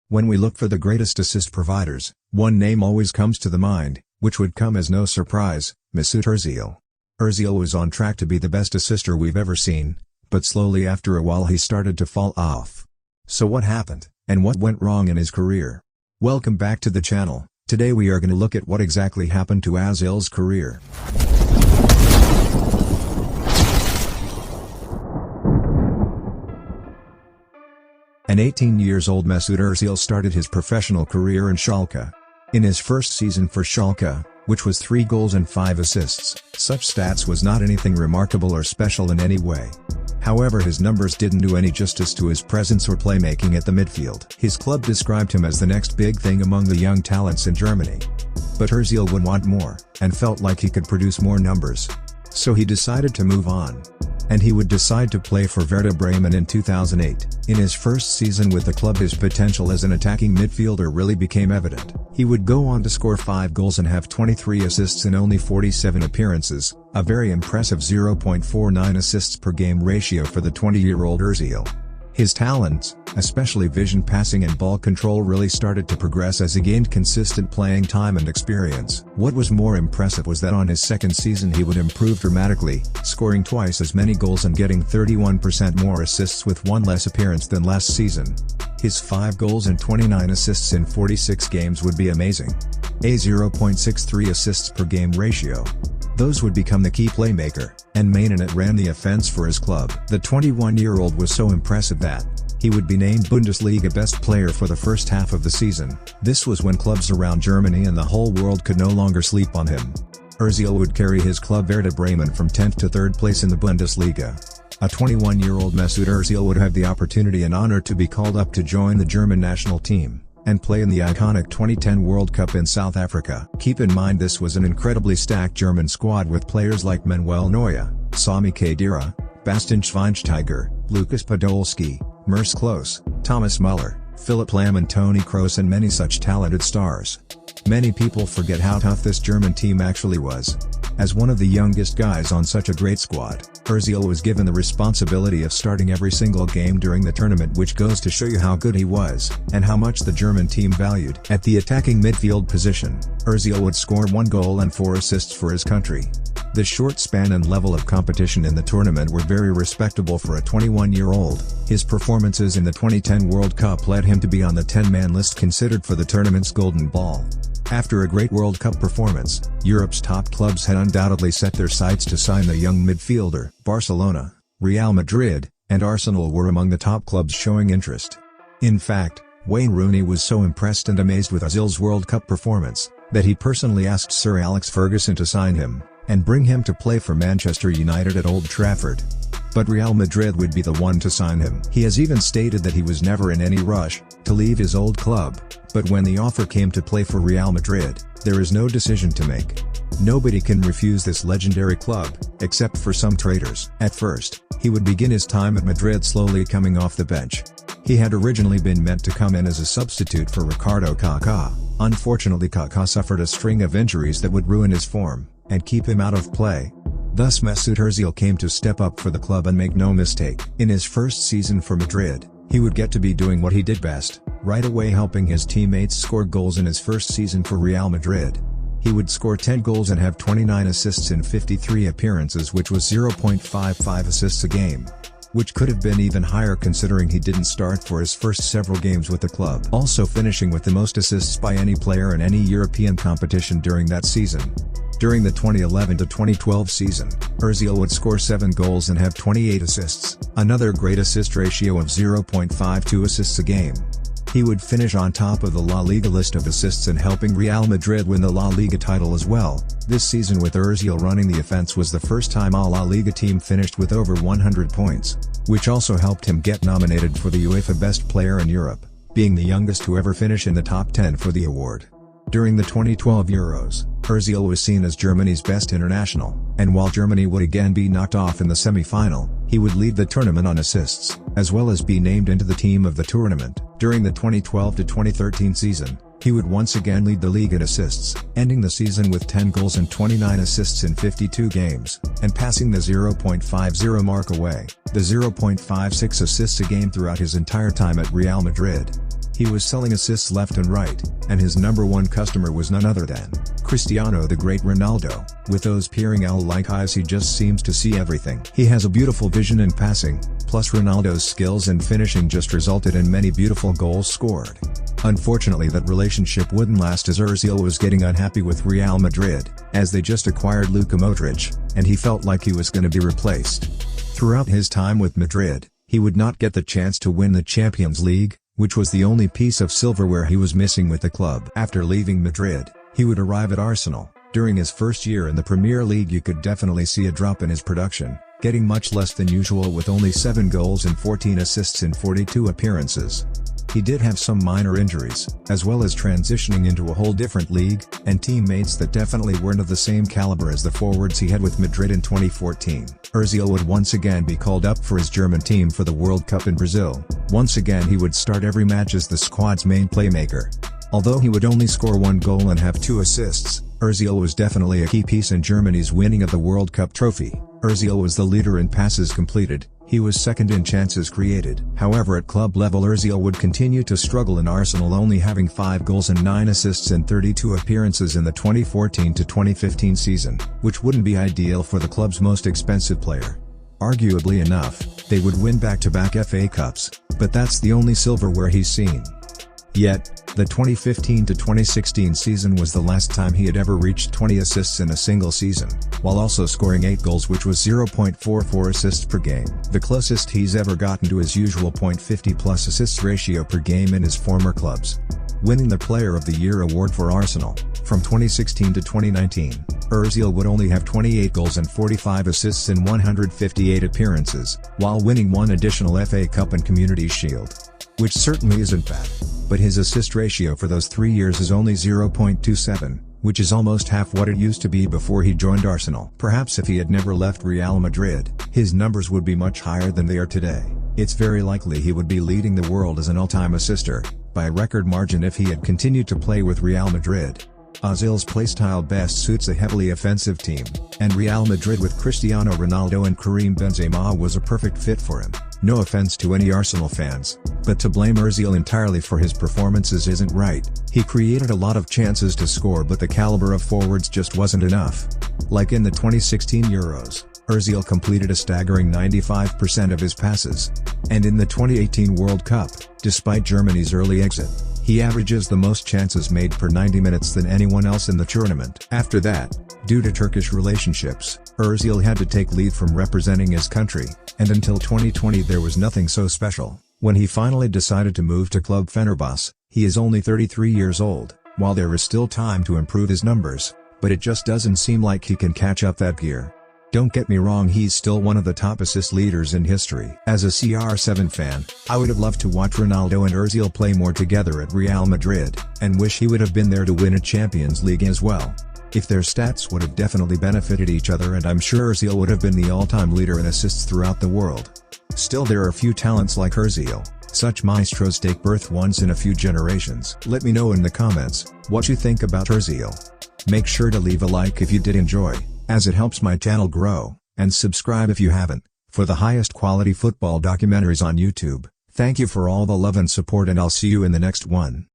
When we look for the greatest assist providers, one name always comes to the mind, which would come as no surprise: Mesut Özil. Özil was on track to be the best assister we've ever seen, but slowly after a while he started to fall off. So what happened, and what went wrong in his career? Welcome back to the channel. Today we are going to look at what exactly happened to Özil's career. An 18-year-old Mesut Özil started his professional career in Schalke. In his first season for Schalke, which was 3 goals and 5 assists, such stats was not anything remarkable or special in any way. However, his numbers didn't do any justice to his presence or playmaking at the midfield. His club described him as the next big thing among the young talents in Germany. But Özil would want more, and felt like he could produce more numbers. So he decided to move on. And he would decide to play for Werder Bremen in 2008. In his first season with the club, his potential as an attacking midfielder really became evident. He would go on to score 5 goals and have 23 assists in only 47 appearances, a very impressive 0.49 assists per game ratio for the 20-year-old Özil. His talents, especially vision passing and ball control, really started to progress as he gained consistent playing time and experience. What was more impressive was that on his second season he would improve dramatically, scoring twice as many goals and getting 31% more assists with 1 less appearance than last season. His 5 goals and 29 assists in 46 games would be amazing. A 0.63 assists per game ratio. Those would become the key playmaker, and Mainnet ran the offense for his club. The 21-year-old was so impressive that he would be named Bundesliga best player for the first half of the season. This was when clubs around Germany and the whole world could no longer sleep on him. Özil would carry his club Werder Bremen from 10th to 3rd place in the Bundesliga. A 21-year-old Mesut Özil would have the opportunity and honor to be called up to join the German national team and play in the iconic 2010 World Cup in South Africa. Keep in mind, this was an incredibly stacked German squad with players like Manuel Neuer, Sami Khedira, Bastian Schweinsteiger, Lukas Podolski, Merce Klose, Thomas Müller, Philipp Lahm and Toni Kroos, and many such talented stars. Many people forget how tough this German team actually was. As one of the youngest guys on such a great squad, Özil was given the responsibility of starting every single game during the tournament, which goes to show you how good he was, and how much the German team valued. At the attacking midfield position, Özil would score 1 goal and 4 assists for his country. The short span and level of competition in the tournament were very respectable for a 21-year-old. His performances in the 2010 World Cup led him to be on the 10-man list considered for the tournament's Golden Ball. After a great World Cup performance, Europe's top clubs had undoubtedly set their sights to sign the young midfielder. Barcelona, Real Madrid, and Arsenal were among the top clubs showing interest. In fact, Wayne Rooney was so impressed and amazed with Özil's World Cup performance, that he personally asked Sir Alex Ferguson to sign him, and bring him to play for Manchester United at Old Trafford. But Real Madrid would be the one to sign him. He has even stated that he was never in any rush to leave his old club, but when the offer came to play for Real Madrid, there is no decision to make. Nobody can refuse this legendary club, except for some traitors. At first, he would begin his time at Madrid slowly coming off the bench. He had originally been meant to come in as a substitute for Ricardo Kaká. Unfortunately, Kaká suffered a string of injuries that would ruin his form and keep him out of play. Thus Mesut Özil came to step up for the club, and make no mistake, in his first season for Madrid, he would get to be doing what he did best, right away helping his teammates score goals. In his first season for Real Madrid, he would score 10 goals and have 29 assists in 53 appearances, which was 0.55 assists a game, which could have been even higher considering he didn't start for his first several games with the club. Also finishing with the most assists by any player in any European competition during that season. During the 2011-2012 season, Özil would score 7 goals and have 28 assists, another great assist ratio of 0.52 assists a game. He would finish on top of the La Liga list of assists and helping Real Madrid win the La Liga title as well. This season with Özil running the offense was the first time a La Liga team finished with over 100 points, which also helped him get nominated for the UEFA Best Player in Europe, being the youngest to ever finish in the top 10 for the award. During the 2012 Euros, Özil was seen as Germany's best international, and while Germany would again be knocked off in the semi-final, he would lead the tournament on assists, as well as be named into the team of the tournament. During the 2012-2013 season, he would once again lead the league in assists, ending the season with 10 goals and 29 assists in 52 games, and passing the 0.50 mark away, the 0.56 assists a game throughout his entire time at Real Madrid. He was selling assists left and right, and his number one customer was none other than Cristiano the Great Ronaldo. With those peering owl-like eyes, he just seems to see everything. He has a beautiful vision in passing, plus Ronaldo's skills and finishing just resulted in many beautiful goals scored. Unfortunately, that relationship wouldn't last, as Özil was getting unhappy with Real Madrid, as they just acquired Luka Modric, and he felt like he was going to be replaced. Throughout his time with Madrid, he would not get the chance to win the Champions League, which was the only piece of silverware he was missing with the club. After leaving Madrid, he would arrive at Arsenal. During his first year in the Premier League, you could definitely see a drop in his production, getting much less than usual with only 7 goals and 14 assists in 42 appearances. He did have some minor injuries, as well as transitioning into a whole different league, and teammates that definitely weren't of the same caliber as the forwards he had with Madrid in 2014. Özil would once again be called up for his German team for the World Cup in Brazil. Once again he would start every match as the squad's main playmaker. Although he would only score 1 goal and have 2 assists, Özil was definitely a key piece in Germany's winning of the World Cup trophy. Özil was the leader in passes completed. He was second in chances created. However, at club level, Özil would continue to struggle in Arsenal, only having 5 goals and 9 assists in 32 appearances in the 2014-2015 season, which wouldn't be ideal for the club's most expensive player. Arguably enough, they would win back-to-back FA Cups, but that's the only silverware he's seen. Yet, the 2015-2016 season was the last time he had ever reached 20 assists in a single season, while also scoring 8 goals, which was 0.44 assists per game. The closest he's ever gotten to his usual .50+ assists ratio per game in his former clubs. Winning the Player of the Year award for Arsenal, from 2016 to 2019, Özil would only have 28 goals and 45 assists in 158 appearances, while winning 1 additional FA Cup and Community Shield. Which certainly isn't bad. But his assist ratio for those 3 years is only 0.27, which is almost half what it used to be before he joined Arsenal. Perhaps if he had never left Real Madrid, his numbers would be much higher than they are today. It's very likely he would be leading the world as an all-time assister, by a record margin, if he had continued to play with Real Madrid. Özil's playstyle best suits a heavily offensive team, and Real Madrid with Cristiano Ronaldo and Karim Benzema was a perfect fit for him. No offense to any Arsenal fans, but to blame Özil entirely for his performances isn't right. He created a lot of chances to score, but the caliber of forwards just wasn't enough. Like in the 2016 Euros, Özil completed a staggering 95% of his passes. And in the 2018 World Cup, despite Germany's early exit, he averages the most chances made per 90 minutes than anyone else in the tournament. After that, due to Turkish relationships, Özil had to take leave from representing his country, and until 2020 there was nothing so special. When he finally decided to move to Club Fenerbahce, he is only 33 years old. While there is still time to improve his numbers, but it just doesn't seem like he can catch up that gear. Don't get me wrong, he's still one of the top assist leaders in history. As a CR7 fan, I would have loved to watch Ronaldo and Özil play more together at Real Madrid, and wish he would have been there to win a Champions League as well. If their stats would have definitely benefited each other, and I'm sure Özil would have been the all-time leader in assists throughout the world. Still, there are few talents like Özil. Such maestros take birth once in a few generations. Let me know in the comments what you think about Özil. Make sure to leave a like if you did enjoy, as it helps my channel grow, and subscribe if you haven't, for the highest quality football documentaries on YouTube. Thank you for all the love and support, and I'll see you in the next one.